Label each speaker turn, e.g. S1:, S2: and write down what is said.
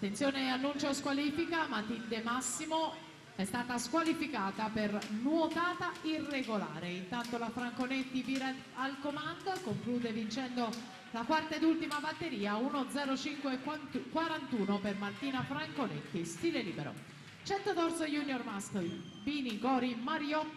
S1: Attenzione, annuncio squalifica. Matilde Massimo è stata squalificata per nuotata irregolare. Intanto la Franconetti vira al comando, conclude vincendo la quarta ed ultima batteria 1:05:41 per Martina Franconetti, stile libero. 100 dorso junior maschile, Bini Gori Mariotti.